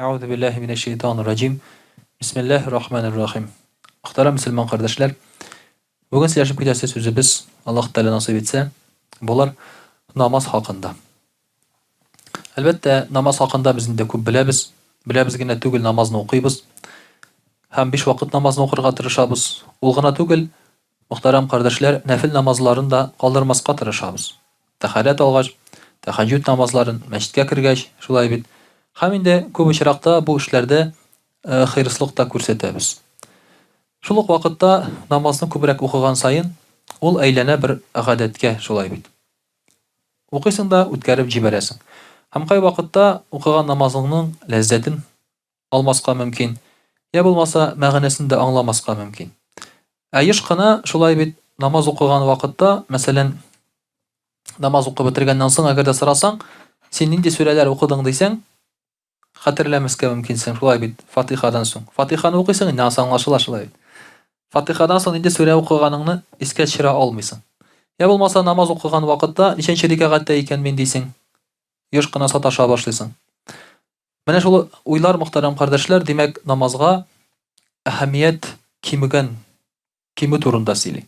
Euzu billahi mineşşeytanirracim. Bismillahirrahmanirrahim. Muhterem Müslüman kardeşler, bugün sizlerle birlikte sözümüz Allah Teala nasip etse, bular namaz hakkında. Elbette namaz hakkında bizim de көп bilemiz. Bilemiz gene tugul namazını okuyuz. Hem 5 vakit namazını okurga tırışabız. Ol gana tugul, muhterem kardeşler, nafil namazlarını da kaldırmasqa tırışabız. Taharet algaç, tahajjud namazların mescitte kirgaç, şulay bit. Hem inde көп очракта bu işlerde хыйрыслык та күрсәтәбез. Шул ук вакытта намазны күбрәк укыган сайын, ул әйләнә бер гадәткә, шулай бит. Укыйсың да үткәреп җибәрәсең. Һәм кай вакытта укыган намазыңның ләззәтен алмаска мөмкин, я булмаса мәгънәсен дә аңламаска мөмкин. Еш кына шулай бит намаз укыган вакытта, мәсәлән, намаз укып бетергәннән соң әгәр дә сорасаң, син нинди сүрәләр укыдың дисәң, хәтерләмәскә мөмкинсең, шулай бит, Фатихадан соң. Фатиханы укыйсың, инде аңлашыла шулай бит. Фатихадан соң инде сүрә укыганыңны искә төшерә алмыйсың. Я булмаса намаз укыган вакытта ничәнче рикагатьтә икән мин дисең, еш кына саташа башлыйсың. Менә шул уйлар, мөхтәрәм кардәшләр, димәк, намазга әһәмият кимү турында сөйли.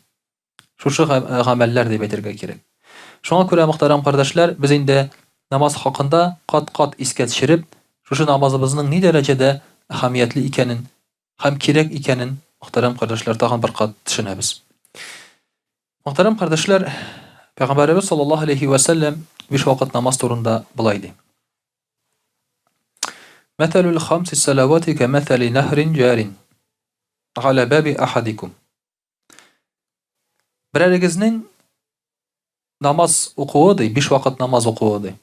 Шушы гамәлләр дип әйтергә кирәк. Шуңа күрә, мөхтәрәм кардәшләр, без инде намаз хакында кат-кат искә төшереп, шушы намазыбызның ни дәрәҗәдә әһәмиятле икәнен һәм кирәк икәнен, мөхтәрәм кардәшләр, тагын бер кат төшенәбез. Мөхтәрәм кардәшләр, Пәйгамбәрбез саллаллаһу алейхи ва саллям 5 вакыт намаз турында булай ди. Мәсәлүл хамси салавати кәмәсәли нахрин җарин ала баби ахадикум. Берәрегезнең намаз укуы ди, 5 вакыт намаз укуы ди.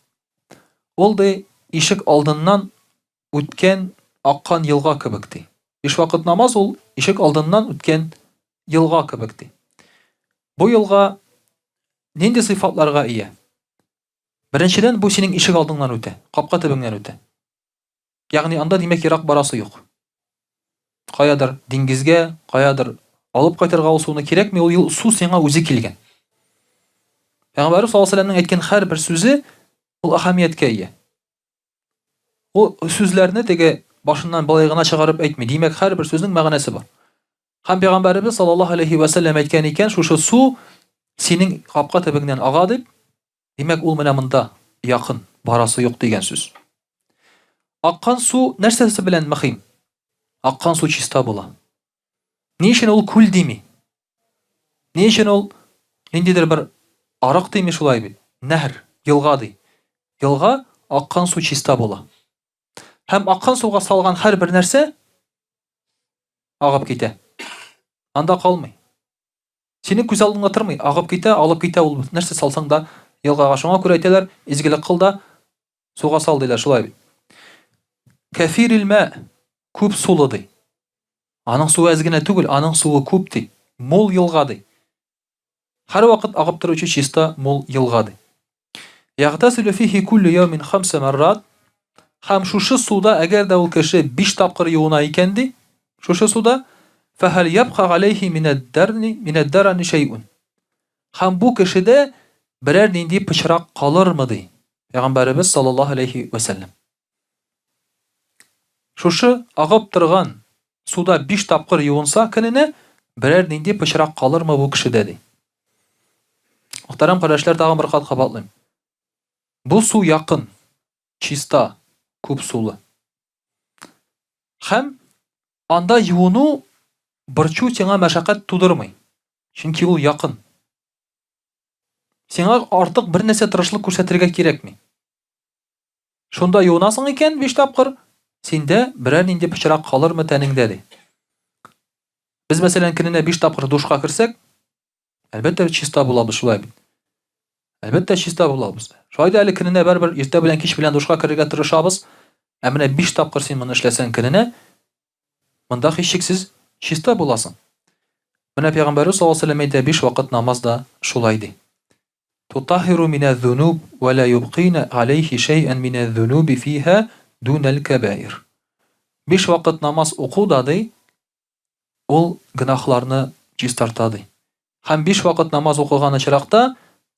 Ул ди ишек алдыннан үткән аккан елга кебек ди. 5 вакыт намаз ул ишек алдыннан үткән елга кебек ди. Бу елга нинди сыйфатларга ия? Беренчедән, бу синең ишек алдыңнан үтә, капка төбеңнән үтә. Ягъни анда димәк ерак барасы юк. Каядыр диңгезгә, каядыр алып кайтырга ул суны кирәкми, ул су сиңа үзе килгән. Пәйгамбәр саллаллаһу алейһи ва сәлләмнең әйткән һәр бер сүзе ул әһәмияткә ия. Ул сүзләрне теге башыннан балай гына чыгарып әйтми, димәк һәр бер сүзнең мәгънәсе бар. Һәм Пәйгамбәрбез саллаллаһу алейһи ва сәлләм әйткән икән, шушы су синең капка төбеңнән ага дип, димәк ул менә монда якын, барасы юк дигән сүз. Аккан су нәрсәсе белән мөһим? Аккан су чиста була. Ни өчен ул күл дими? Ни өчен ул ниндидер бер арык дими шулай бит? Нәһр, елга ди. Елга аккан су чиста була. Һәм аккан суга салган һәр бер нәрсә агып китә. Анда калмый. Синең күз алдыңда тормый, агып китә, алып китә ул нәрсә салсаң да елгага. Шуңа күрә әйтәләр, изгелек кыл да суга сал диләр, шулай бит. Кафирил ма, күп сулы ди. Аның суы әз генә түгел, аның суы күп ди. Мул елга ди. Һәр вакыт агып торучы чиста мул елга ди. Ягътасилу фиһи куллу яумин 5 маррат. Һәм шушы суда әгәр дә ул кеше 5 тапкыр юына икән ди, шушы суда фахал ябха алейхи минад-дарни шай'ун. Һәм бу кешедә берәр нинди пычрак калырмы ди. Пәйгамбәрбез саллаллаһу алейхи ва сәллям. Шушы агып торган суда 5 тапкыр юынса көненә берәр нинди пычрак калырмы бу кешедә ди. Мөхтәрәм кардәшләр, тагын бер кат кабатлыйм. Бу су якын, чиста, күп сулы. Һәм анда юыну борчу сиңа мәшәкать тудырмый. Чөнки ул якын. Сиңа артык бер нәрсә тырышлык күрсәтергә кирәкми. Шунда юынасың икән 5 тапкыр, синдә берәр нинди пычрак калырмы тәнеңдә ди. Без мәсәлән көненә 5 тапкыр душка керсәк, әлбәттә чиста булабыз, шулай бит. Әлбәттә чиста булабыз. Шулай да әле көненә бер иртә белән кич белән душка керергә тырышабыз. Ә менә 5 тапкыр син моны эшләсәң көненә, монда һичшиксез чиста буласың. Менә Пәйгамбәр саллаллаһу алейһи ва сәлләм әйтә, 5 вакыт намазда шулай ди. Тутахиру миназ-зунуб ва ла юбқина алейхи шай'ан миназ-зунуби фиха дунал кабаир. 5 вакыт намаз уку да ди, ул гынахларны чистарта ди. Һәм 5 вакыт намаз укыган очракта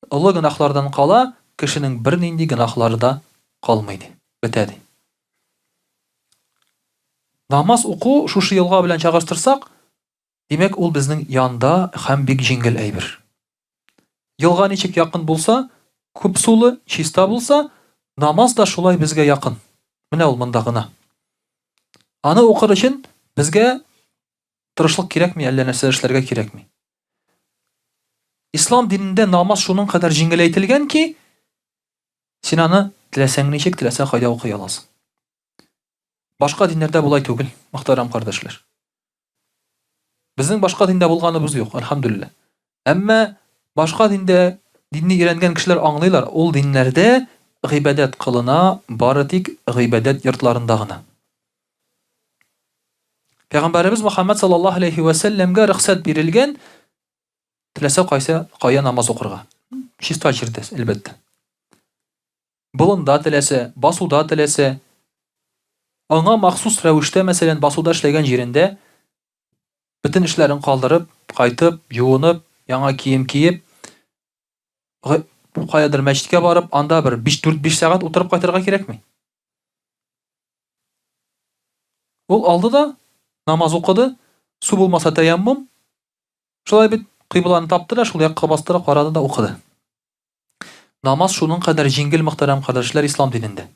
олы гынахлардан кала, кешенең бер нинди гынахлары да калмый ди. Бетә ди. Намаз уку шушы елга белән чагыштырсак, димәк ул безнең янда һәм бик җиңел әйбер. Елга ничек якын булса, күп сулы, чиста булса, намаз да шулай безгә якын. Менә ул монда гына. Аны укыр өчен безгә тырышлык кирәкми, әллә нәрсә эшләргә кирәкми. Ислам динендә намаз шуның кадәр җиңеләйтелгән ки, син аны теләсәң ничек, теләсәң кайда укый аласың. Башка диннәрдә булай түгел, мөхтәрәм кардәшләр. Безнең башка диндә булганыбыз юк, әлхәмдүлилләh. Әмма башка диндә динне өйрәнгән кешеләр аңлыйлар, ул диннәрдә гыйбадәт кылына, бары тик гыйбадәт йортларында гына. Пәйгамбәребез Мөхәммәд саллаллаһу алейхи ва сәлләмгә рөхсәт бирелгән теләсә кая намаз укырга. Чиста җирдә, әлбәттә. Болында теләсә, басуда теләсә, аңа махсус рәвештә, мәсәлән, басуда эшләгән җирендә бөтен эшләрен калдырып, кайтып, юынып, яңа кием киеп, каядыр мәчеткә барып, анда бер 4-5 сәгать утырып кайтырга кирәкми. Ул алды да намаз укыды, су булмаса таяммум, шулай бит кыйбланы тапты да, шул якка бастырып карады да укыды. Намаз шуның кадәр җиңел, мөхтәрәм кардәшләр, ислам динендә.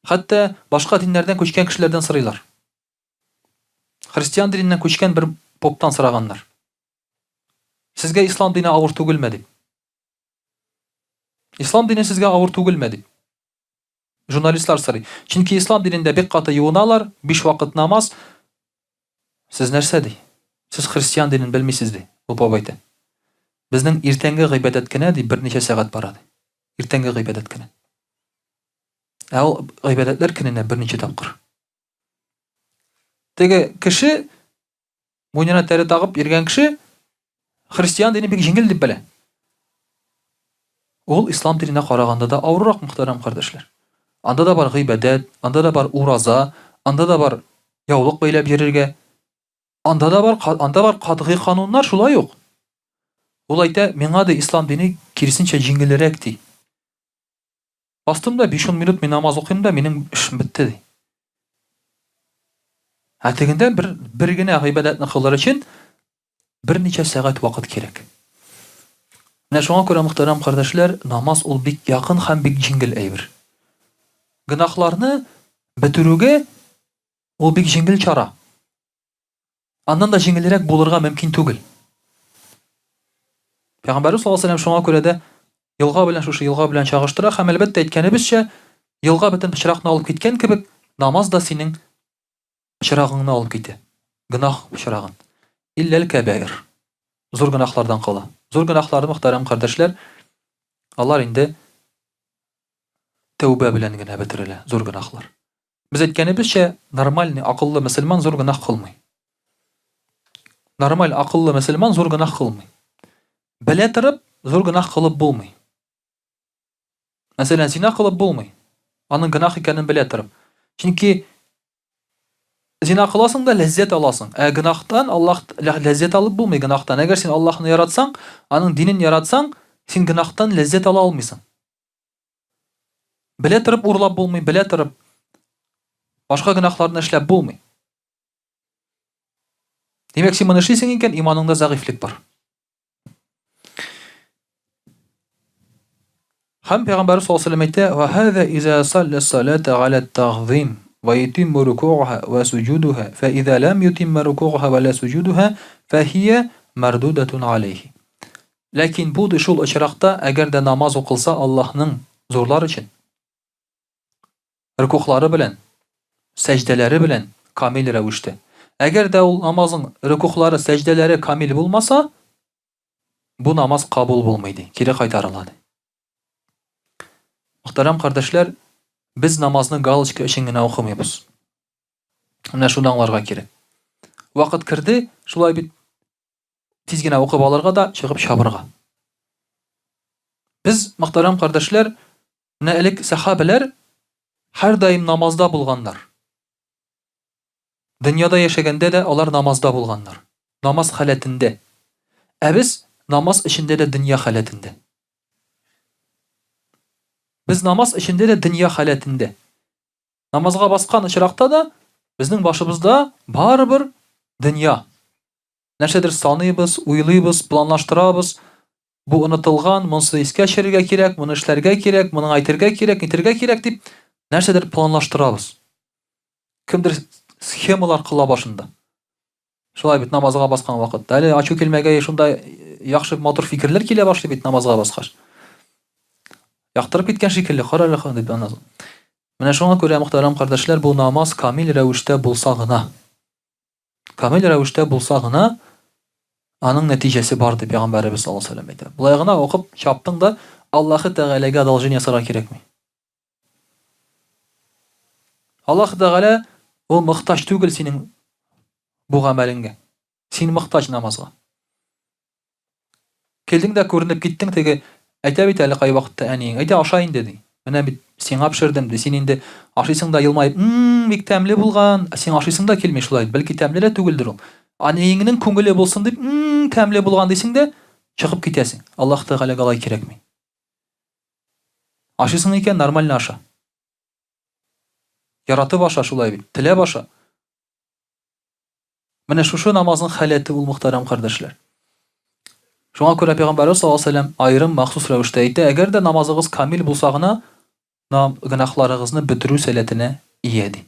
Хәтта башка диннәрдән күчкән кешеләрдән сорыйлар. Христиан диненнән күчкән бер поптан сораганнар. Сезгә ислам дине авыр түгелме дип. Ислам дине сезгә авыр түгелме дип. Журналистлар сорый. Чөнки ислам динендә бик каты юыналар, 5 вакыт намаз. Сез нәрсә ди? Сез христиан динен белмисез ди. Ул поп әйтә. Безнең иртәнге гыйбадәт кенә ди берничә сәгать бара ди. Иртәнге гыйбадәт кенә. Ул гыйбадәтләр көненә берничә тапкыр. Теге кеше муенына тәре тагып йөргән кеше христиан дине бик җиңел дип белә. Ул ислам диненә караганда да авыррак, мөхтәрәм кардәшләр. Анда да бар гыйбадәт, анда да бар ураза, анда да бар яулык бәйләп йөрергә. Анда бар катгый кануннар, шулай ук. Ул әйтә, миңа да ислам дине киресенчә җиңелрәк ди. Астымда 5-10 минут мин намаз укыйм да, минем эшем бетте ди. Тегендә бер генә гыйбадәтне кылыр өчен берничә сәгать вакыт кирәк. Менә шуңа күрә, мөхтәрәм кардәшләр, намаз ул бик якын һәм бик җиңел әйбер. Гынахларны бетерүгә ул бик җиңел чара. Аннан да җиңелрәк булырга мөмкин түгел. Пәйгамбәрбез саллаллаһу алейһи ва сәлләм шуңа күрә дә елга белән шушы елга белән чагыштыра һәм әлбәттә әйткәнебезчә, елга бөтен пычракны алып киткән кебек, намаз да синең пычрагыңны алып китә. Гынах пычрагын. Илләл кабаир. Зур гынахлардан кала. Зур гынахларны, мөхтәрәм кардәшләр, алар инде тәүбә белән генә бетерелә, зур гынахлар. Без әйткәнебезчә, нормальный, акыллы мөселман зур гынах кылмый. Нормаль, акыллы мөселман зур гынах кылмый. Белә торып, зур гынах кылып булмый. Мәсәлән, зина кылып булмый. Аның гынах икәнен белә торып. Чөнки зина кыласың да ләззәт аласың. Гынахтан Аллаһ ләззәт алып булмый гынахтан. Әгәр син Аллаһны яратсаң, аның динен яратсаң, син гынахтан ләззәт ала алмыйсың. Белә торып урлап булмый, белә торып башка гынахларны эшләп булмый. Димәк, син моны эшлисең икән, иманыңда зәгыйфлек бар. Һәм Пәйгамбәр саллаллаһу алейһи ва сәлләм әйтә: "Ва һаза иза салла салата ала тагъзим ва ятимму руку'уха ва суджудуха, фа иза лам ятимма руку'уха ва ла суджудуха, фа хия мардудатун алейхи." Ләкин бу шул очракта, әгәр дә намаз укылса Аллаһның зурлар өчен, рукухлары белән, сәҗдәләре белән камил рәвештә. Әгәр дә ул намазның рукухлары, сәҗдәләре камил булмаса, бу намаз кабул булмый ди, кире кайтарыла ди. Мөхтәрәм кардәшләр, без намазны галочка өчен генә укымыйбыз. Менә шуны аңларга кирәк. Вакыт керде, шулай бит тиз генә укып алырга да, чыгып чабырга. Без, мөхтәрәм кардәшләр, менә элек сахабалар һәр даим намазда булганнар. Дөньяда яшәгәндә дә алар намазда булганнар. Намаз халәтендә. Без намаз эчендә дә дөнья халәтендә. Без намаз эчендә дә дөнья халәтендә. Намазга баскан очракта да Безнең башыбызда барыбер дөнья. Нәрсәдер саныйбыз, уйлыйбыз, планлаштырабыз. Бу онытылган, монысы искә төшерергә кирәк, моны эшләргә кирәк, моны әйтергә кирәк, нитергә кирәк дип нәрсәдер планлаштырабыз. Кемдер схемалар кыла башында. Шулай бит намазга баскан вакытта. Әле ачу килмәгәй шунда яхшы матур фикерләр килә башлый бит намазга баскач. Яктырып киткән шикелле, карале дип аны. Менә шуңа күрә мөхтәрәм кардәшләр, бу намаз камил рәвештә булса гына. Камил рәвештә булса гына аның нәтиҗәсе бар дип Пәйгамбәрбез саллаллаһу алейһи ва сәлләм әйтә. Булай гына укып чаптың да Аллаһы Тәгаләгә должен ясарга кирәкми. Аллаһ Тәгалә ул мохтаҗ түгел синең бу гамәлеңгә. Син мохтаҗ намазга. Килдең дә күренеп киттең, теге әйтә бит әле кай вакытта әниең, әйтә аша инде ди. Менә бит сиңа пешердем ди. Син инде ашыйсың да елмаеп, бик тәмле булган. Син ашыйсың да килми шулай. Бәлки тәмле дә түгелдер ул. Әниеңнең күңеле булсын дип, тәмле булган дисең дә чыгып китәсең. Аллаһ Тәгаләгә алай кирәкми. Ашыйсың икән нормаль аша. Яратып аша шулай бит. Теләп аша. Менә шушы намазның халәте ул мөхтәрәм кардәшләр. Шуңа күрә Пәйгамбәрбез саллаллаһу алейһи ва сәлләм айрым махсус рәвештә әйтә, әгәр дә намазыгыз камил булса гына, гынахларыгызны бетерү сәләтенә ия ди.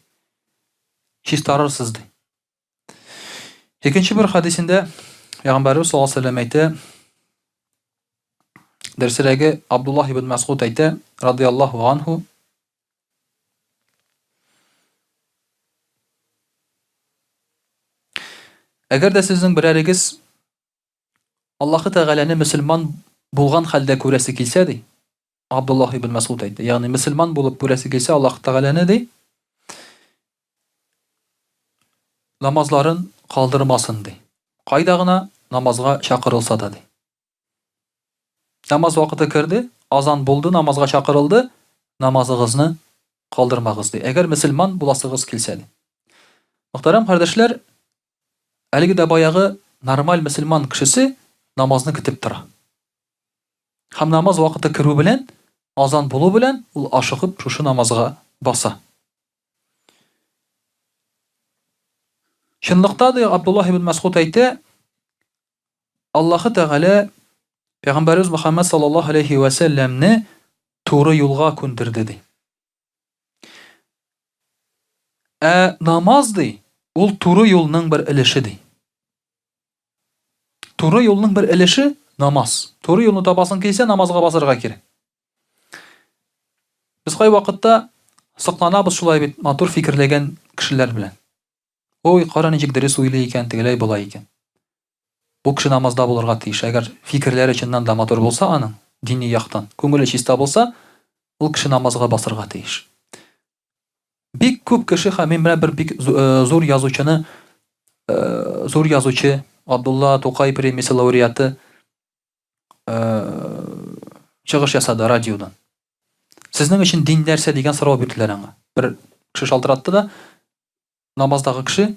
Чистарырсыз ди. Икенче бер хадисендә Пәйгамбәрбез саллаллаһу алейһи ва сәлләм әйтә, дәрсерәге Абдуллаһ ибн Мас'уд әйтә, радиллаһу анһу, әгәр дә сезнең берәрегез Аллаһы Тәгаләне мөселман булган хәлдә күрәсе килсә ди, Абдуллаһ ибн Мас'уд әйтте. Ягъни мөселман булып күрәсе килсә Аллаһ Тәгаләне ди, намазларын калдырмасын ди. Кайда гына намазга чакырылса да ди. Намаз вакыты керде, азан булды, намазга чакырылды, намазыгызны калдырмагыз ди. Әгәр мөселман буласыгыз килсә ди. Мөхтәрәм кардәшләр, әлеге дә баягы нормаль мөселман кешесе намазны көтеп тора. Һәм намаз вакыты керү белән, азан булу белән ул ашыгып шушы намазга баса. Чынлыкта да Абдуллаһ ибн Мас'уд әйтә, Аллаһы Тәгалә Пәйгамбәрбез Мөхәммәд саллаллаһу алейһи ва сәлләмне туры юлга күндерде ди. Намаз ди, ул туры юлның бер илеше ди. Туры юлның бер илеше намаз. Туры юлны табасың килсә, намазга басырга кирәк. Без кай вакытта сакланабыз шулай бит матур фикерләгән кешеләр белән. Ой, кара ничек дөрес уйлый икән, тегеләй булай икән. Бу кеше намазда булырга тиеш. Әгәр фикерләре чыннан да матур булса аның, дини яктан, күңеле чиста булса, ул кеше намазга басырга тиеш. Бик күп кеше, һәм мин менә бер бик зур язучы Абдулла Тукай премиясе лауреаты чыгыш ясады радиодан. Сезнең өчен дин нәрсә дигән сорау бирделәр аңа. Бер кеше шалтыратты да, намаздагы кеше,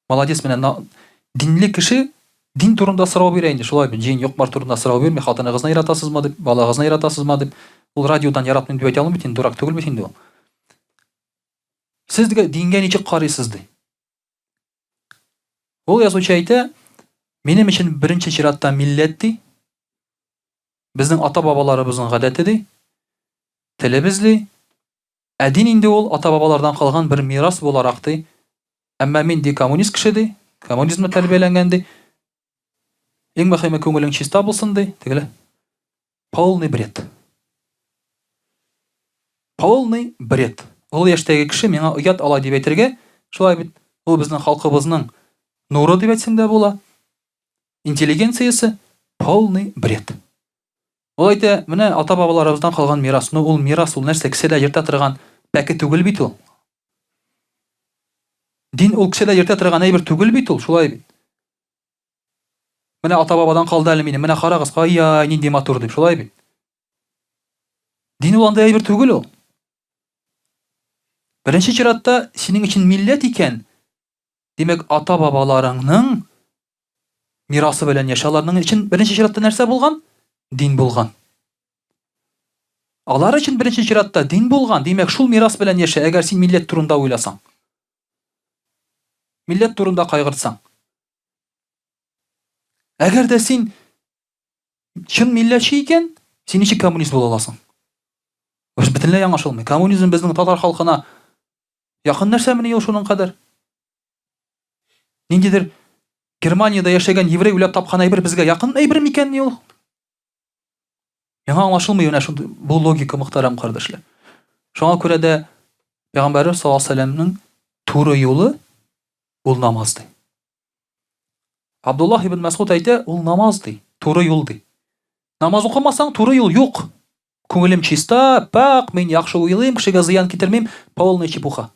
молодец, менә динле кеше дин турында сорау бирә инде, шулай бит, җин юк-бар турында сорау бирми, хатыныгызны яратасызмы дип, балагызны яратасызмы дип. Ул радиодан яратмыйм дип әйтә алмый бит, дурак түгел бит инде ул. Сез дингә ничек карыйсыз ди. Ул язучы әйтә, минем өчен беренче чиратта милләт ди, безнең ата-бабаларыбызның гадәте ди, телебез ди, дин инде ул ата-бабалардан калган бер мирас буларак ди. Әмма мин ди коммунист кеше ди, коммунизмда тәрбияләнгән ди. Иң мөһиме күңелең чиста булсын ди, тегеле. Полный бред. Полный бред. Ул яшьтәге кеше миңа оят ала дип әйтергә, шулай бит, ул безнең халкыбызның нуры дип әйтсәң дә була. Интеллигенциясе полный бред. Ул әйтә, менә ата-бабаларыбыздан калган мирас, ул мирас, ул нәрсә, кешедә йөртә торган пәке түгел бит ул. Дин ул кешедә йөртә торган әйбер түгел бит ул, шулай бит. Менә ата-бабадан калды әле минем, менә карагыз, кая, нинди матур дип, шулай бит. Дин ул андай әйбер түгел ул. Беренче чиратта синең өчен милләт икән, димәк ата-бабаларыңның мирасы белән яшаларның өчен беренче чиратта нәрсә булган? Дин булган. Алар өчен беренче чиратта дин булган, димәк шул мирас белән яшә, әгәр син милләт турында уйласаң. Милләт турында кайгыртсаң. Әгәр дә син чын милләтче икән, син ничек коммунист була аласың? Бөтенләй аңлашылмый. Коммунизм безнең татар халкына якын нәрсәмени ул шуның кадәр? Ниндидер Германиядә яшәгән еврей уйлап тапкан әйбер безгә якын әйбер микәнни ул? Яңа аңлашылмый менә шундый бу логика, мөхтәрәм кардәшләр. Шуңа күрә дә Пәйгамбәрбез саллаллаһу алейһи ва сәлләмнең туры юлы ул намаз ди. Абдуллаһ ибн Мәсгуд әйтә, ул намаз ди, туры юл ди. Намаз укымасаң, туры юл юк. Күңелем чиста, пак, мин яхшы уйлыйм, кешегә зыян китермим, полная чепуха.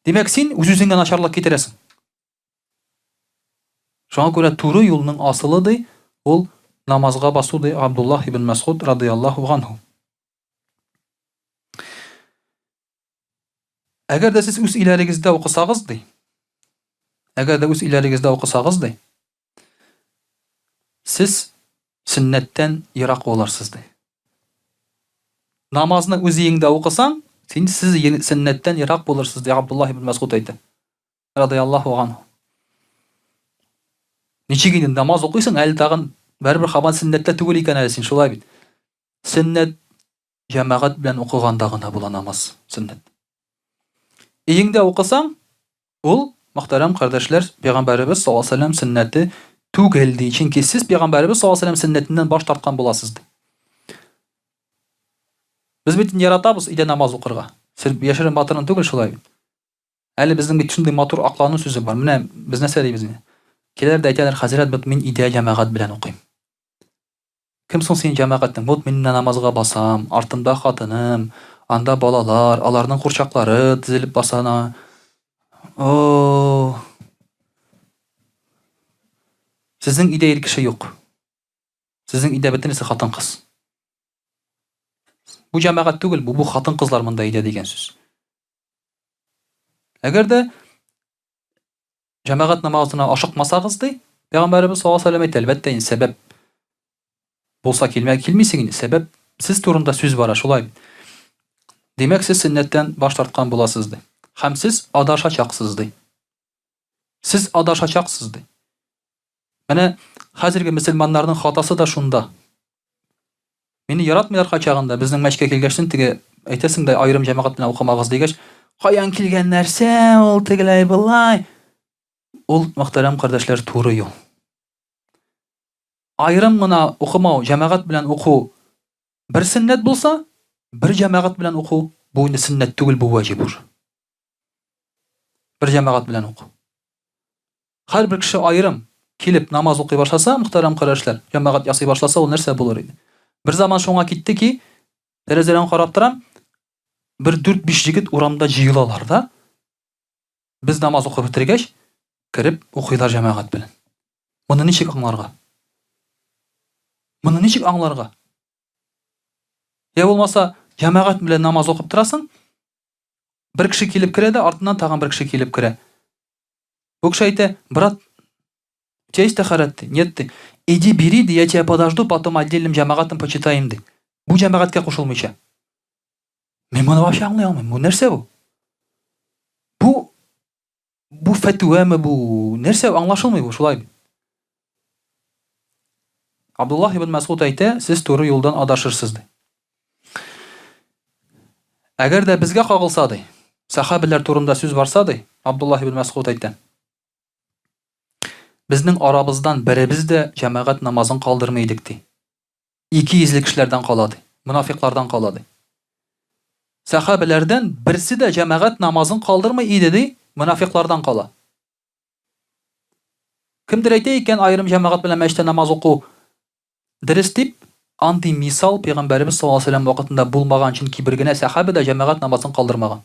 Димәк, син үз-үзеңә начарлык китерәсең. Шуңа күрә туры юлның асылы ди, ул намазга басу ди. Абдуллаһ ибн Мәсгуд радиллаһу анһу. Әгәр дә сез үз иләрегездә укысагыз ди. Әгәр дә үз иләрегездә укысагыз ди. Сез сөннәттән ерак буларсыз ди. Намазны үз өеңдә укысаң, син сөннәттән ерак буларсыз ди. Абдуллаһ ибн Мәсгуд әйтә. Радиллаһу анһу. Ничек инде намаз укыйсың, әле тагын бәрбер хабан сөннәттә түгел икән әле син, шулай бит. Сөннәт җәмәгать белән укыганда гына була намаз, сөннәт. Өеңдә укысаң, ул мөхтәрәм кардәшләр, Пәйгамбәрбез саллаллаһу алейһи ва сәлләм сөннәте түгел ди. Чөнки сез Пәйгамбәрбез саллаллаһу алейһи ва сәлләм сөннәтеннән баш тарткан буласыз ди. Без бит яратабыз өйдә намаз укырга. Сез яшерен батырын түгел шулай бит. Әле безнең бит шундый матур аклану сүзе бар. Менә без нәрсә дибез инде? Киләр дә әйтәләр, хәзрәт, бит мин өйдә җәмәгать белән укыйм. Кем соң син җәмәгатьтән? Бут мин намазга басам, артымда хатыным, анда балалар, аларның курчаклары тезелеп басана. О! Сезнең өйдә ир кеше юк. Сезнең өйдә бөтенесе хатын-кыз. Бу җәмәгать түгел, бу хатын-кызлар монда өйдә дигән сүз. Әгәр дә җәмәгать намазына ашыкмасагыз ди, Пәйгамбәрбез саллаллаһу алейһи ва сәлләм әйтә, әлбәттә инде сәбәп булса килмисең инде, сәбәп сез турында сүз бара, шулай. Димәк, сез сөннәттән баш тарткан буласыз ди. Һәм сез адашачаксыз ди. Сез адашачаксыз ди. Менә хәзерге мөселманнарның хатасы да шунда. Мине яратмыйлар качагында, безнең мәчкә килгәчтен теге әйтәсең дә аерым җәмәгать белән укымагыз дигәч, каян килгән нәрсә ул тегеләй булай? Ул мөхтәрәм кардәшләр туры юл. Аерым гына укымау, җәмәгать белән уку бер сөннәт булса, бер җәмәгать белән уку бу инде сөннәт түгел, бу ваҗиб ур. Бер җәмәгать белән уку. Һәрбер кеше аерым килеп намаз укый башласа, мөхтәрәм кардәшләр, җәмәгать ясый башласа, ул нәрсә булыр иде? Бер заман шуңа китте ки, тәрәзәдән карап торам, бер 4-5 җегет урамда җыелалар да, без намаз укып бетергәч, кирип укыйлар җәмәгать белән. Моны ничек аңларга? Моны ничек аңларга? Я булмаса, җәмәгать белән намаз укып торасың, бер кеше килеп керә дә, артыннан тагын бер кеше килеп керә. Бу кеше әйтә, брат, у тебя есть тахарат? Нет ты. Иди бери, ди, я тебя подожду, потом отдельным җәмәгатен почитаем ди. Бу җәмәгатькә кушылмыйча. Мен моны вообще аңлый алмыйм. Бу нәрсә бу? Бу фәтвәме бу? Нәрсә аңлашылмый бу, шулай. Абдуллаһ ибн Мәсгуд әйтә, сез туры юлдан адашырсыз ди. Әгәр дә безгә кагылса ди, сахабалар турында сүз барса ди, Абдуллаһ ибн Мәсгуд әйтә. Безнең арабыздан беребез дә җәмәгать намазын калдырмый идек ди. Ике йөзле кешеләрдән кала ди, мунафиклардан кала ди. Сахабалардан берсе дә җәмәгать намазын калдырмый иде ди, мунафиклардан кала. Кемдер әйтә икән, аерым җәмәгать белән мәчеттә намаз уку дөрес дип, андый мисал Пәйгамбәрбез саллаллаһу алейһи ва сәлләм вакытында булмаган, чөнки бер генә сахаба да җәмәгать намазын калдырмаган.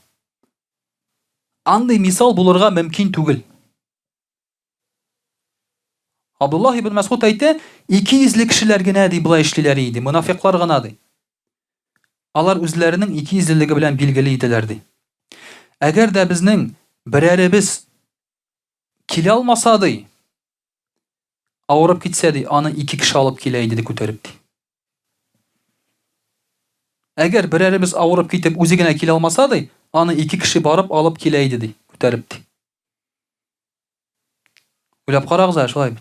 Андый мисал булырга мөмкин түгел. Абдуллаһ ибн Мәсгуд әйтә, 200 кешеләр генә ди булай эшлиләр иде, мунафиклар гына ди. Алар үзләренең 200-леге белән билгеле иделәр ди. Әгәр дә безнең берәребез килә алмаса ди, авырып китсә ди, аны 2 кеше алып килә иде ди, күтәреп ди. Әгәр берәребез авырып китеп үзе генә килә алмаса ди, аны 2 кеше барып алып килә иде ди. күтәреп. Уйлап карагыз, шулай.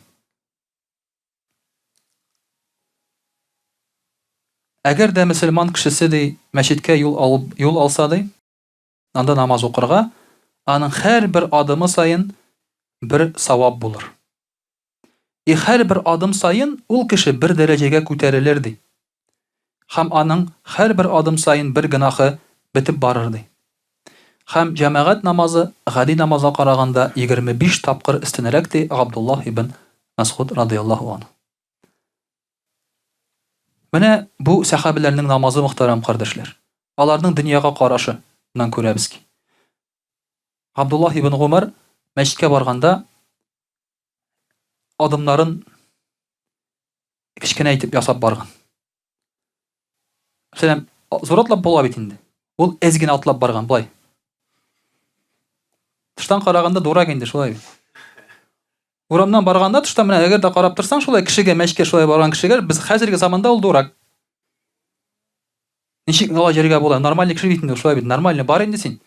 Әгәр дә мөселман кешесе ди мәчеткә юл алса ди, анда намаз укырга, аның һәрбер адымы сайын бер савап булыр. И һәрбер адым сайын ул кеше бер дәрәҗәгә күтәрелер ди. Һәм аның һәрбер адым сайын бер гынахы бетеп барыр ди. Һәм җәмәгать намазы гади намазга караганда 25 тапкыр өстенрәк ди Абдуллах ибн Мас'уд радиллаһу анһу. Менә бу сахабиләрнең намазы, мөхтәрәм кардәшләр. Аларның дөньяга карашыннан күрәбез ки. Абдуллах ибн Умар мәчеткә барганда адымнарын кечкенә итеп ясап барган. Мәсәлән, зур атлап була бит инде. Ул әз генә атлап барган, булай. Тыштан караганда дурак инде, шулай. Урамнан барганда тыштан менә әгәр дә карап торсаң, шулай кешегә мәчеткә шулай барган кешегә без хәзерге заманда ул дурак. Ничек ала җиргә була? Нормаль кеше бит инде, шулай бит. Нормаль бар инде син.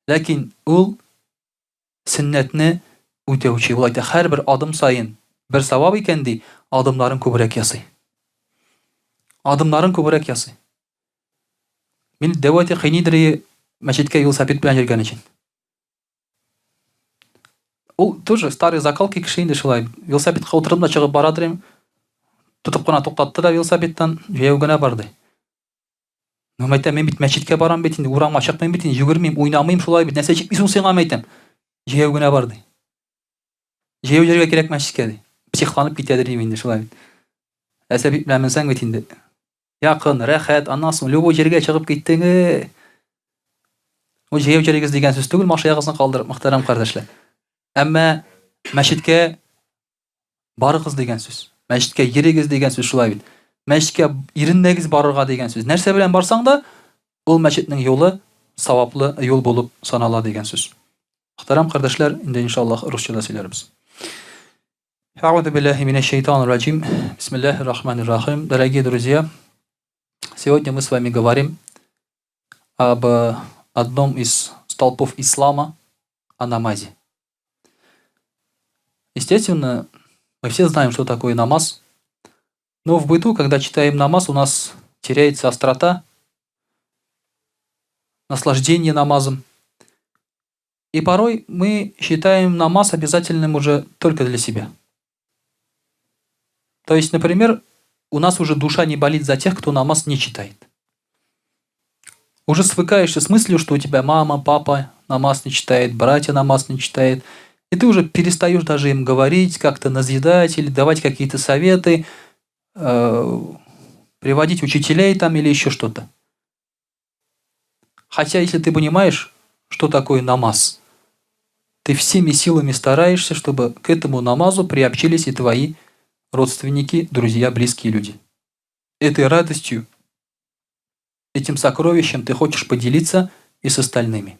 Ләкин ул сөннәтне үтәүче, ул әйтә, һәрбер адым сайын бер савап икән ди, адымнарын күбрәк ясый. Адымнарын күбрәк ясый. Мин дәвәти хинидри мәчеткә велосипед белән йөргән өчен. Ул тоже старый закалки кеше инде, шулай. Велосипедка утырып та чыгып бара дирем. Тутып кына туктатты да велосипедтан, җәяү генә барды. Мен әйтәм, мен бит мәчеткә барам бит инде, урамга чыкмыйм бит инде, йөгермим, уйнамыйм, шулай бит. Нәрсә чикмисең сиңа әйтәм. Җәяү генә барды. Җәяү йөрергә кирәк мәчеткә ди. Психланып китәдер инде, шулай бит. Әсәбит белән менсәң бит инде. Якын, рәхәт, аннан соң любой җиргә чыгып киттең. Ул җәяү йөрегез дигән сүз түгел, машыягызны калдырып, мөхтәрәм кардәшләр. Әмма мәчеткә барыгыз дигән сүз. Мәчеткә йөрегез дигән сүз, шулай бит. Мәчеткә иреннәгез барырга дигән сүз. Нәрсә белән барсаң да, ул мәчетнең юлы саваплы юл булып санала дигән сүз. Мөхтәрәм кардәшләр, инде иншаллах русчада сөйләрбез. А'удhu billahi минаш шайтанир раджим. Бисмиллахир рахманир рахим. Дорогие друзья, сегодня мы с вами говорим об одном из столпов ислама, о намазе. Естественно, мы все знаем, что такое намаз. Но в быту, когда читаем намаз, у нас теряется острота, наслаждение намазом. И порой мы считаем намаз обязательным уже только для себя. То есть, например, у нас уже душа не болит за тех, кто намаз не читает. Уже свыкаешься с мыслью, что у тебя мама, папа намаз не читает, братья намаз не читает. И ты уже перестаешь даже им говорить, как-то назидать или давать какие-то советы, приводить учителей там или еще что-то. Хотя, если ты понимаешь, что такое намаз, ты всеми силами стараешься, чтобы к этому намазу приобщились и твои родственники, друзья, близкие люди. Этой радостью, этим сокровищем ты хочешь поделиться и с остальными.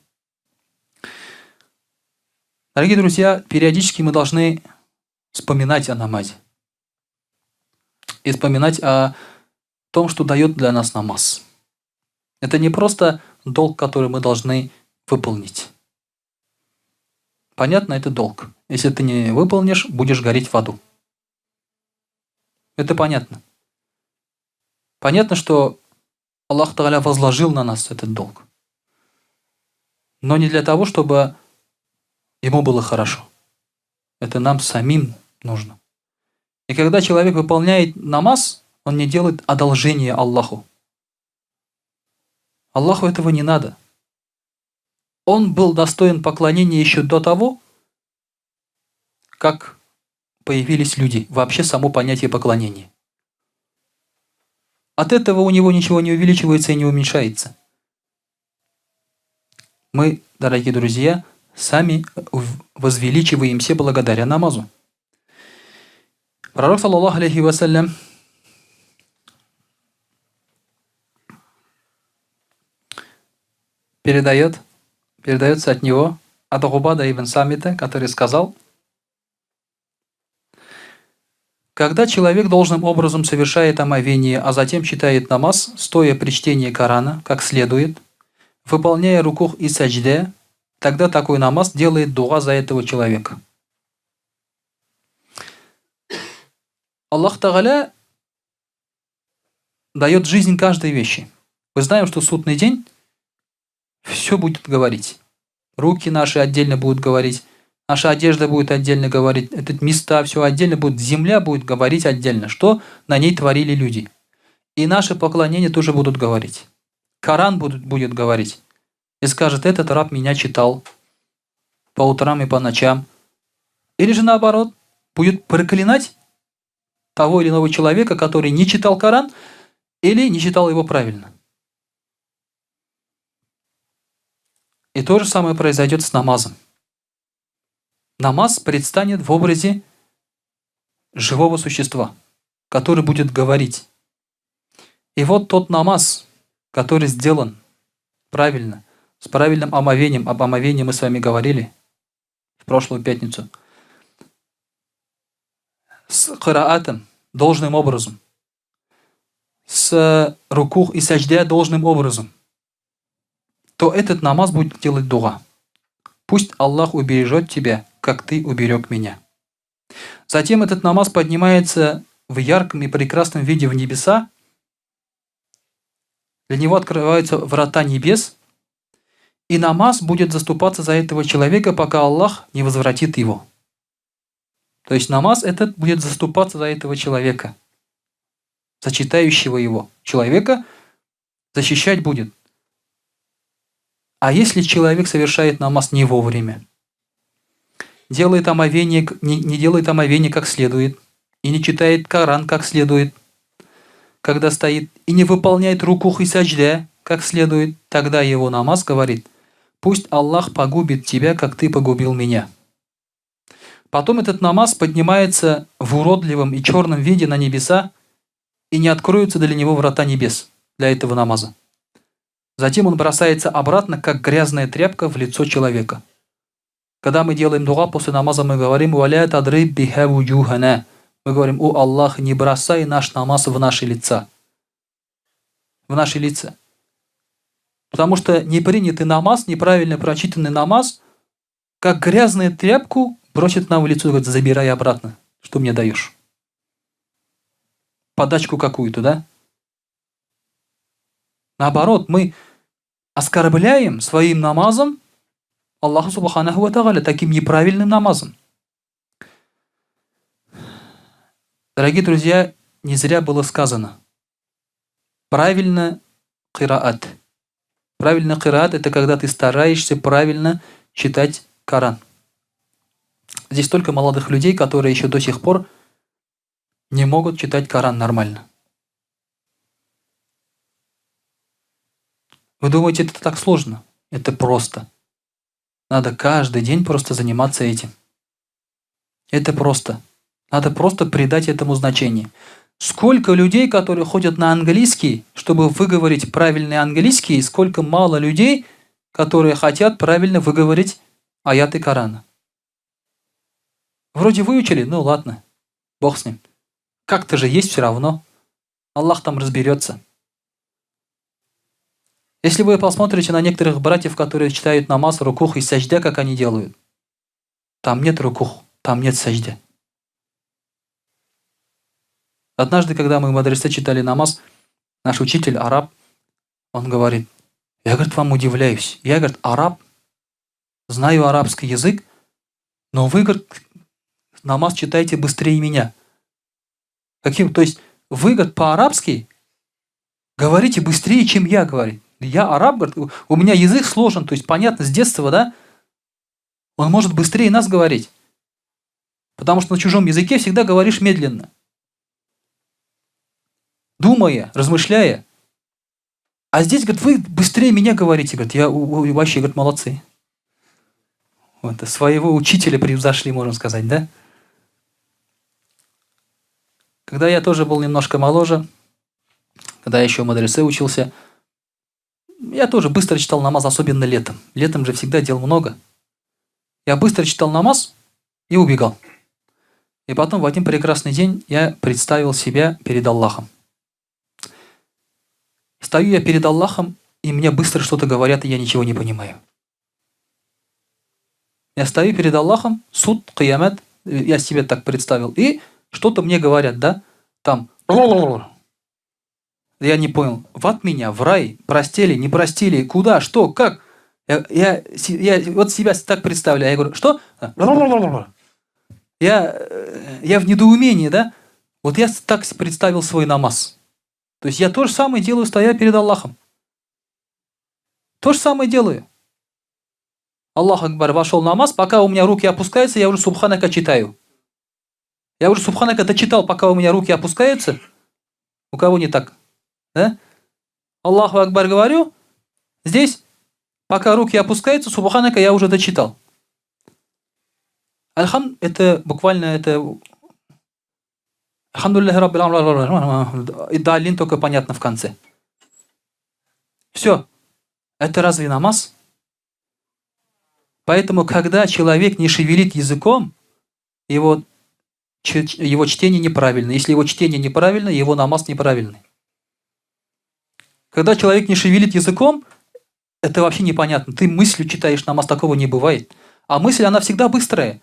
Дорогие друзья, периодически мы должны вспоминать о намазе. И вспоминать о том, что дает для нас намаз. Это не просто долг, который мы должны выполнить. Понятно, это долг. Если ты не выполнишь, будешь гореть в аду. Это понятно. Понятно, что Аллах Тааля возложил на нас этот долг. Но не для того, чтобы ему было хорошо. Это нам самим нужно. И когда человек выполняет намаз, он не делает одолжение Аллаху. Аллаху этого не надо. Он был достоин поклонения еще до того, как появились люди. Вообще само понятие поклонения. От этого у него ничего не увеличивается и не уменьшается. Мы, дорогие друзья, сами возвеличиваемся благодаря намазу. Пророк, саллаллаху алейхи вассалям, передается от него, от Убада ибн Самита, который сказал: когда человек должным образом совершает омовение, а затем читает намаз, стоя при чтении Корана, как следует, выполняя рукух и саджде, тогда такой намаз делает дуа за этого человека. Аллах Тааля дает жизнь каждой вещи. Мы знаем, что в судный день все будет говорить. Руки наши отдельно будут говорить, наша одежда будет отдельно говорить, это места, все отдельно будет, земля будет говорить отдельно, что на ней творили люди. И наши поклонения тоже будут говорить. Коран будет говорить. И скажет, этот раб меня читал по утрам и по ночам. Или же наоборот, будет проклинать того или иного человека, который не читал Коран или не читал его правильно. И то же самое произойдет с намазом. Намаз предстанет в образе живого существа, который будет говорить. И вот тот намаз, который сделан правильно, с правильным омовением, об омовении мы с вами говорили в прошлую пятницу, с кираатом должным образом, с рукух и садждя должным образом, то этот намаз будет делать дуа. Пусть Аллах убережет тебя, как ты уберег меня. Затем этот намаз поднимается в ярком и прекрасном виде в небеса. Для него открываются врата небес. И намаз будет заступаться за этого человека, пока Аллах не возвратит его. То есть намаз этот будет заступаться за этого человека, за читающего его человека, защищать будет. А если человек совершает намаз не вовремя, делает омовение, не делает омовение как следует, и не читает Коран как следует, когда стоит, и не выполняет рукух и садждя как следует, тогда его намаз говорит, пусть Аллах погубит тебя, как ты погубил меня. Потом этот намаз поднимается в уродливом и черном виде на небеса, и не откроются для него врата небес, для этого намаза. Затем он бросается обратно, как грязная тряпка, в лицо человека. Когда мы делаем дуа после намаза, мы говорим «Валя тадриб биха вуджухана». Мы говорим «О Аллах, не бросай наш намаз в наши лица». В наши лица. Потому что непринятый намаз, неправильно прочитанный намаз, как грязную тряпку бросит нам в лицо и говорит «Забирай обратно, что мне даешь?» Подачку какую-то, да? Наоборот, мы оскорбляем своим намазом Аллаха Субханаху ва Тааля, таким неправильным намазом. Дорогие друзья, не зря было сказано. Правильно кираат. Правильно кираат – это когда ты стараешься правильно читать Коран. Здесь столько молодых людей, которые еще до сих пор не могут читать Коран нормально. Вы думаете, это так сложно? Это просто. Надо каждый день просто заниматься этим. Это просто. Надо просто придать этому значение. Сколько людей, которые ходят на английский, чтобы выговорить правильный английский, и сколько мало людей, которые хотят правильно выговорить аяты Корана. Вроде выучили, ну ладно, Бог с ним. Как-то же есть все равно. Аллах там разберется. Если вы посмотрите на некоторых братьев, которые читают намаз, рукух и садждя, как они делают, там нет рукух, там нет садждя. Однажды, когда мы в мадресе читали намаз, наш учитель, араб, он говорит, я, говорит, вам удивляюсь. Я, говорит, араб, знаю арабский язык, но вы, говорит, намаз читаете быстрее меня. Каким? То есть вы, говорит, по-арабски говорите быстрее, чем я, говорит. Я араб, говорит, у меня язык сложен, то есть понятно с детства, да? Он может быстрее нас говорить. Потому что на чужом языке всегда говоришь медленно. Думая, размышляя. А здесь, говорит, вы быстрее меня говорите, говорит, вы вообще, говорит, молодцы. Вот, своего учителя превзошли, можно сказать, да? Когда я тоже был немножко моложе, когда я еще в мадресе учился, я тоже быстро читал намаз, особенно летом. Летом же всегда дел много. Я быстро читал намаз и убегал. И потом в один прекрасный день я представил себя перед Аллахом. Стою я перед Аллахом, и мне быстро что-то говорят, и я ничего не понимаю. Я стою перед Аллахом, суд, киямат, я себе так представил, и что-то мне говорят, да, там, я не понял, в ад меня, в рай, простили, не простили, куда, что, как? Я вот себя так представляю, я говорю, что? Я в недоумении, да? Вот я так представил свой намаз. То есть я то же самое делаю, стоя перед Аллахом. То же самое делаю. Аллах Акбар, вошел в намаз, пока у меня руки опускаются, я уже Субханака читаю. Я уже Субханака дочитал, пока у меня руки опускаются. У кого не так? Да? Аллаху Акбар говорю, здесь, пока руки опускаются, Субханака я уже дочитал. Альхам, это буквально, это... Алхамдулиллахи Раббил Аламин, и далин только понятно в конце. Все. Это разве намаз? Поэтому, когда человек не шевелит языком, его чтение неправильно. Если его чтение неправильно, его намаз неправильный. Когда человек не шевелит языком, это вообще непонятно. Ты мыслью читаешь намаз, такого не бывает. А мысль, она всегда быстрая.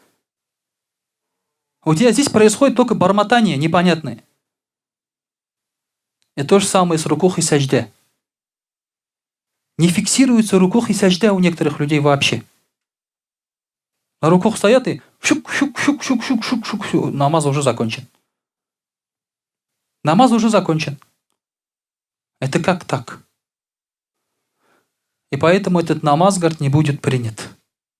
У тебя здесь происходит только бормотание непонятное. И то же самое с рукух и саждя. Не фиксируется рукух и саждя у некоторых людей вообще. На руках стоят и шук-шук-шук-шук-шук-шук-шук. Намаз уже закончен. Намаз уже закончен. Это как так? И поэтому этот намаз, говорит, не будет принят.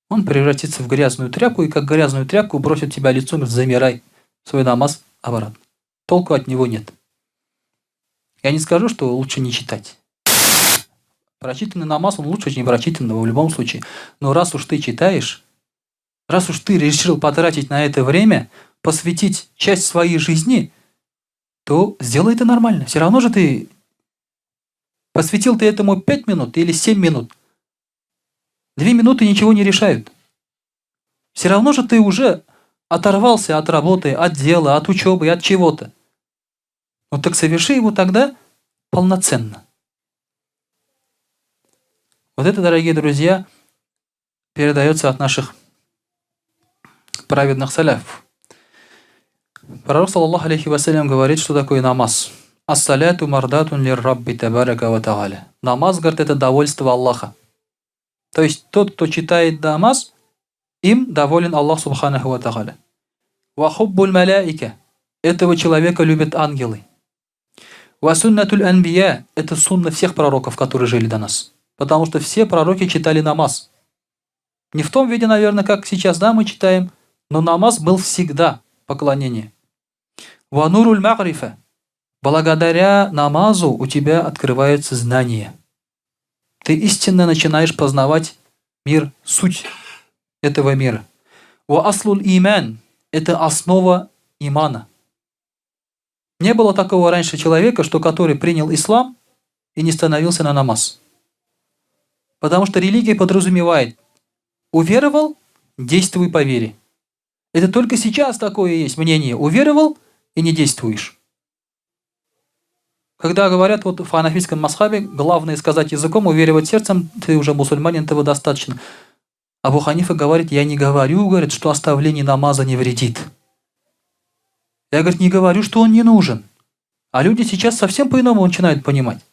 Он превратится в грязную тряпку, и как грязную тряпку бросит тебя лицом, говорит, замирай свой намаз обратно. Толку от него нет. Я не скажу, что лучше не читать. Прочитанный намаз, он лучше, чем прочитанного в любом случае. Но раз уж ты читаешь, раз уж ты решил потратить на это время, посвятить часть своей жизни, то сделай это нормально. Все равно же ты посвятил ты этому 5 минут или 7 минут. 2 минуты ничего не решают. Все равно же ты уже оторвался от работы, от дела, от учебы, от чего-то. Ну так соверши его тогда полноценно. Вот это, дорогие друзья, передается от наших праведных саляфов. Пророк, саллаллаху алейхи вассалям, говорит, что такое намаз. Ас-саляту мардатун лир-рабби табарака ва тааля. Намаз, говорит, это довольство Аллаха. То есть тот, кто читает намаз, им доволен Аллах субханаху ва тааля. Ва хуббуль маляика. Этого человека любят ангелы. Ва суннатуль анбия. Это сунна всех пророков, которые жили до нас. Потому что все пророки читали намаз. Не в том виде, наверное, как сейчас, да, мы читаем, но намаз был всегда поклонение. Ва нуруль магрифа. Благодаря намазу у тебя открывается знание. Ты истинно начинаешь познавать мир, суть этого мира. Ва аслуль иман. Это основа имана. Не было такого раньше человека, что который принял ислам и не становился на намаз. Потому что религия подразумевает: уверовал, действуй по вере. Это только сейчас такое есть мнение. Уверовал и не действуешь. Когда говорят вот в ханафийском масхабе, главное сказать языком, уверовать сердцем, ты уже мусульманин, этого достаточно. Абу Ханифа говорит, я не говорю, говорит, что оставление намаза не вредит. Я, говорит, не говорю, что он не нужен. А люди сейчас совсем по-иному начинают понимать.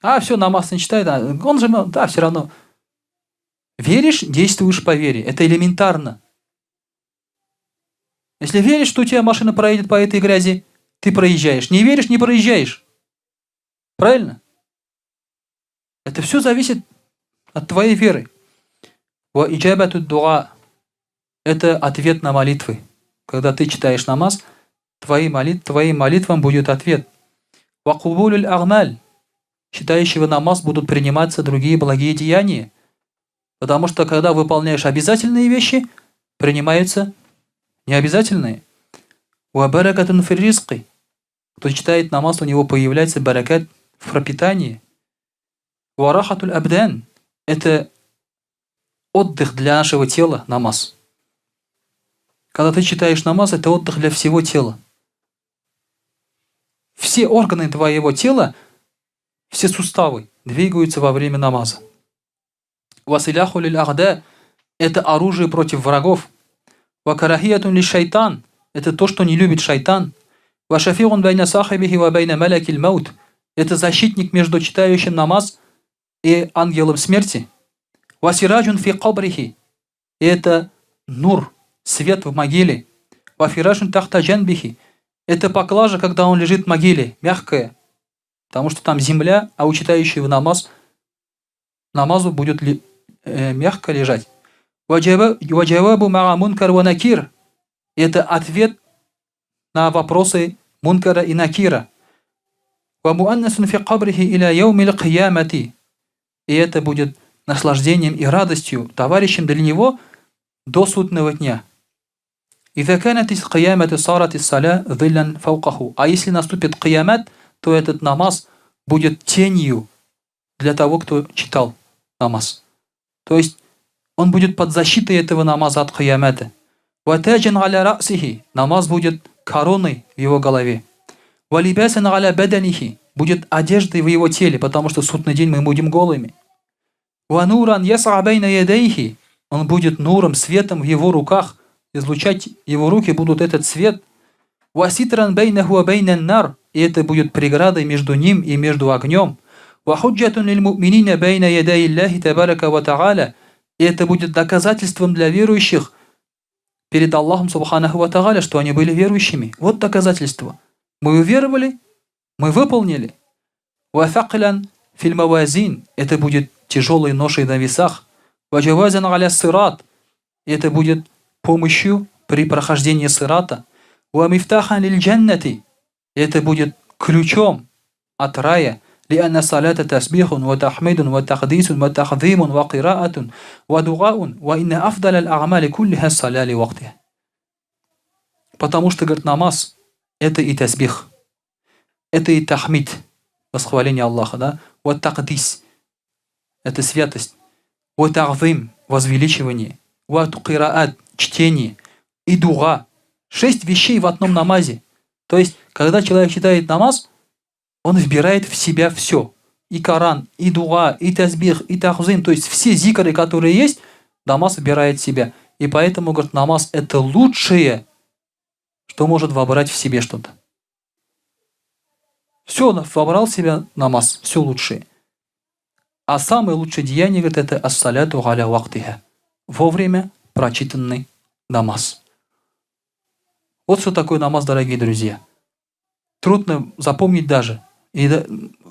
А, все, намаз не читает, он же, да, все равно. Веришь, действуешь по вере. Это элементарно. Если веришь, что у тебя машина проедет по этой грязи, ты проезжаешь. Не веришь, не проезжаешь. Правильно? Это все зависит от твоей веры. Ва иджабату дуа. Это ответ на молитвы. Когда ты читаешь намаз, твоим молитвам будет ответ. Ва кубулюль агмаль. Читающего намаз будут приниматься другие благие деяния. Потому что когда выполняешь обязательные вещи, принимаются необязательные. Ва баракатун фир ризqi. Кто читает намаз, у него появляется баракат в пропитании. Ва рахатуль абдан. Это отдых для нашего тела, намаз. Когда ты читаешь намаз, это отдых для всего тела. Все органы твоего тела, все суставы двигаются во время намаза. Василяху лиль агда. это оружие против врагов. Ва карахиятун ли шайтан – это то, что не любит шайтан. Ва шафигун байна сахибихи ва байна малякиль маут – это защитник между читающим намаз и ангелом смерти. Ва сираджун фи кабрихи – это нур, свет в могиле. Ва фирашун тахта джанбихи – это поклажа, когда он лежит в могиле, мягкая, потому что там земля, а у читающего намазу будет мягко лежать. Ваджавабу мага мункар ва накир – это ответ на вопросы мункара и накира. Ва муаннасун фи кабрихи иля яумил киямати – и это будет наслаждением и радостью, товарищем для него до судного дня. «Иза канатис киямату саратис саля зиллян фаукаху». А если наступит киямат, то этот намаз будет тенью для того, кто читал намаз. То есть он будет под защитой этого намаза от киямата. «Ватаджан аля расихи» – намаз будет короной в его голове. «Валибасан аля баданихи» – будет одеждой в его теле, потому что в судный день мы будем голыми. «Вануран яса байна ядайхи» – он будет нуром, светом в его руках, излучать его руки будут этот свет. «Васитран байнаху ва байнан нар» – и это будет преградой между ним и между огнем. «Вахуджатун лиль му'минина байна ядай Аллахи табарака ва та'аля» – и это будет доказательством для верующих перед Аллахом Субханаху ва Тааля, что они были верующими. Вот доказательство. Мы уверовали, мы выполнили. «Вафаклян филь мавазин» – это будет тяжелой ношей на весах. «Ваджавазан аля сират» – это будет помощью при прохождении сирата. «Ва мифтахан лиль джаннати» – это будет ключом от рая. لأن صلاة تسبيح وتحميد وتقديس وتعظيم وقراءة ودعاء وإن أفضل الأعمال كلها الصلاة لوقتها. Потому что, говорит, намаз – это и тасбих, это и тахмид, восхваление Аллаха, да? Вот тaqdis – это святость, вот ta'зим – возвеличивание, вот qiraat – чтение, и дуга – 6 вещей в одном намазе. То есть, когда человек читает намаз, он вбирает в себя все. И Коран, и дуа, и тасбих, и тахзим. То есть все зикры, которые есть, намаз вбирает в себя. И поэтому, говорит, намаз – это лучшее, что может вобрать в себе что-то. Все вобрал в себя намаз, все лучшее. А самое лучшее деяние, говорит, это ас-саляту аля вактиха. Вовремя прочитанный намаз. Вот что такое намаз, дорогие друзья. Трудно запомнить даже. И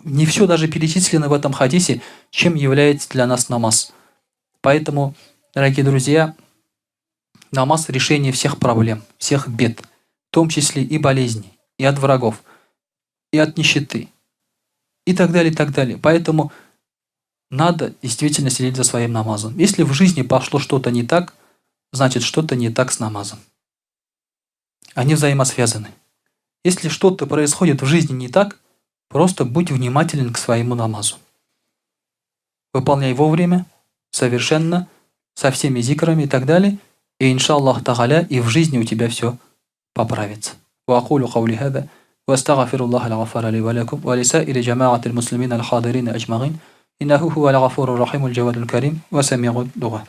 не все даже перечислено в этом хадисе, чем является для нас намаз. Поэтому, дорогие друзья, намаз – решение всех проблем, всех бед, в том числе и болезней, и от врагов, и от нищеты, и так далее, и так далее. Поэтому надо действительно следить за своим намазом. Если в жизни пошло что-то не так, значит что-то не так с намазом. Они взаимосвязаны. Если что-то происходит в жизни не так, просто будь внимателен к своему намазу. Выполняй вовремя, совершенно, со всеми зикрами и так далее, и иншаллах тааля, и в жизни у тебя все поправится. وأقول قولي هذا وأستغفر الله الغفار لي ولكم ولسائر جماعة المسلمين الحاضرين أجمعين إنه هو الغفور الرحيم الجواد الكريم وسميع الدعاء.